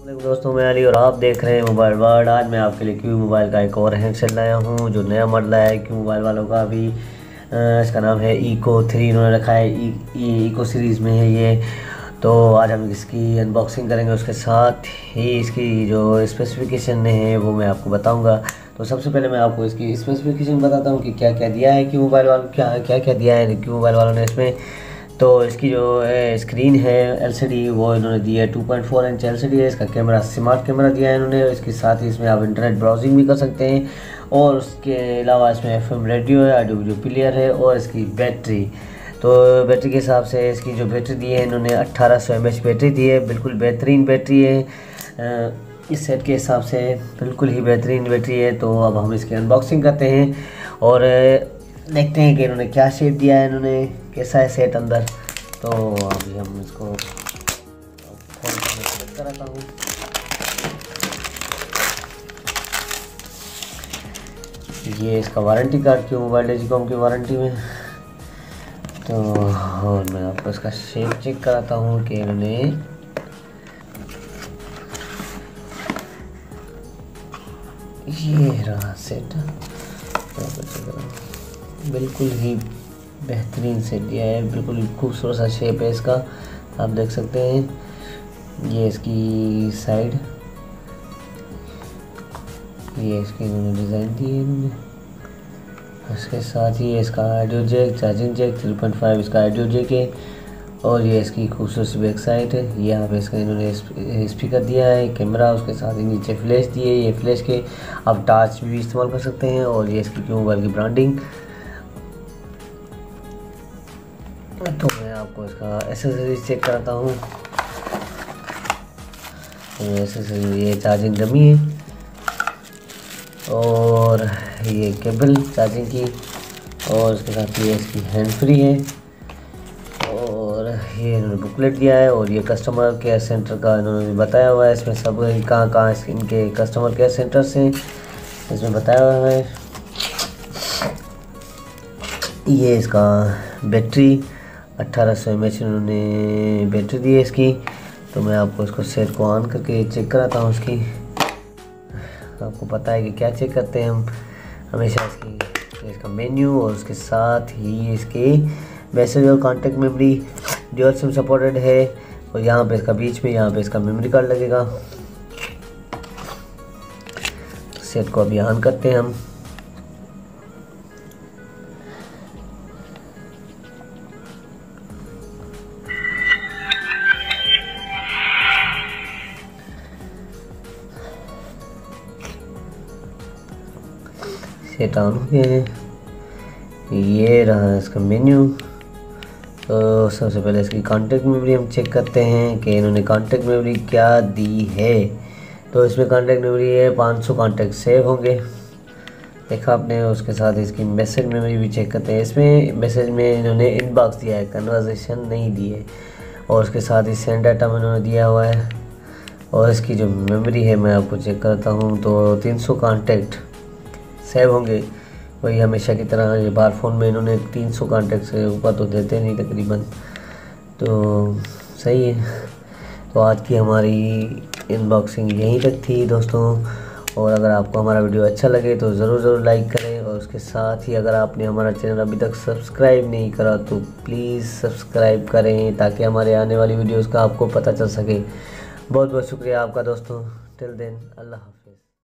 दोस्तों, मैं अली और आप देख रहे हैं मोबाइल वर्ल्ड। आज मैं आपके लिए क्यू मोबाइल का एक और हैंडसेट लाया हूं जो नया मॉडल है क्यू मोबाइल वालों का। अभी इसका नाम है इको 3 इन्होंने रखा है। इको सीरीज़ में है ये। तो आज हम इसकी अनबॉक्सिंग करेंगे, उसके साथ ही इसकी जो स्पेसिफिकेशन है वो मैं आपको बताऊंगा। तो सबसे पहले मैं आपको इसकी स्पेसिफिकेशन बताता हूँ कि क्या क्या दिया है क्यू मोबाइल वालों, क्या क्या दिया है क्यू मोबाइल वालों ने इसमें। तो इसकी जो स्क्रीन है एलसीडी वो इन्होंने दी है 2.4 इंच एलसीडी है। इसका कैमरा स्मार्ट कैमरा दिया है इन्होंने। इसके साथ ही इसमें आप इंटरनेट ब्राउजिंग भी कर सकते हैं। और उसके अलावा इसमें एफएम रेडियो है, ऑडियो वीडियो प्लेयर है। और इसकी बैटरी, तो बैटरी के हिसाब से इसकी जो बैटरी दी है इन्होंने 1800 mAh बैटरी दी है। बिल्कुल बेहतरीन बैटरी है इस सेट के हिसाब से, बिल्कुल ही बेहतरीन बैटरी है। तो अब हम इसकी अनबॉक्सिंग करते हैं और देखते हैं कि इन्होंने क्या शेप दिया है, इन्होंने कैसा है सेट अंदर। तो अभी हम इसको फोन पर कराता हूँ। ये इसका वारंटी कार्ड क्यों मोबाइल डिजिकॉम की वारंटी में। तो और मैं आपको इसका शेप चेक कराता हूँ कि इन्होंने ये रहा सेट, बिल्कुल ही बेहतरीन सेट दिया है। बिल्कुल ही खूबसूरत सा शेप है इसका, आप देख सकते हैं। ये इसकी साइड, ये इसकी इन्होंने डिज़ाइन दी है इन्होंने। उसके साथ ही इसका ऑडियो जैक, चार्जिंग जैक 3.5 इसका ऑडियो जैक है। और ये इसकी खूबसूरत सी बैक साइड है। यहाँ पे इसका इन्होंने स्पीकर दिया है, कैमरा, उसके साथ ही नीचे फ्लैश दिए। ये फ्लैश के आप टॉर्च भी इस्तेमाल कर सकते हैं। और ये इसकी क्यू मोबाइल की ब्रांडिंग। तो मैं आपको इसका एसेसरीज चेक कराता हूँ। ये चार्जिंग डमी है और ये केबल चार्जिंग की। और उसके साथ ये इसकी हैंड फ्री है। और ये इन्होंने बुकलेट दिया है। और ये कस्टमर केयर सेंटर का इन्होंने बताया हुआ है। इसमें सब कहाँ इनके कस्टमर केयर सेंटर्स हैं इसमें बताया हुआ है। ये इसका बैटरी 1800 mAh इन्होंने बैटरी दी है इसकी। तो मैं आपको इसको सेट को ऑन करके चेक कराता हूँ इसकी। आपको पता है कि क्या चेक करते हैं हम हमेशा, इसका मेन्यू और उसके साथ ही इसके मैसेज और contact memory dual SIM supported है। और यहाँ पे इसका बीच में यहाँ पे इसका मेमोरी कार्ड लगेगा। सेट को अभी ऑन करते हैं हम। सेट ऑन हो गया है। ये रहा इसका मेन्यू। तो सबसे पहले इसकी कॉन्टेक्ट मेमोरी हम चेक करते हैं कि इन्होंने कॉन्टेक्ट मेमोरी क्या दी है। तो इसमें कॉन्टेक्ट मेमोरी है 500 कॉन्टेक्ट सेव होंगे, देखा आपने। उसके साथ इसकी मैसेज मेमोरी भी चेक करते हैं। इसमें मैसेज में इन्होंने इनबॉक्स दिया है, कन्वर्सेशन नहीं दी है। और उसके साथ ही सेंड डाटा इन्होंने दिया हुआ है। और इसकी जो मेमोरी है मैं आपको चेक करता हूँ। तो 300 कॉन्टेक्ट सेव होंगे, वही हमेशा की तरह। ये बार फ़ोन में इन्होंने 300 कॉन्टेक्ट से ऊपर तो देते नहीं तकरीबन, तो सही है। तो आज की हमारी अनबॉक्सिंग यहीं तक थी दोस्तों। और अगर आपको हमारा वीडियो अच्छा लगे तो ज़रूर लाइक करें। और उसके साथ ही अगर आपने हमारा चैनल अभी तक सब्सक्राइब नहीं करा तो प्लीज़ सब्सक्राइब करें, ताकि हमारे आने वाली वीडियोज़ का आपको पता चल सके। बहुत बहुत शुक्रिया आपका दोस्तों। टिल देन, अल्लाह हाफ़िज़।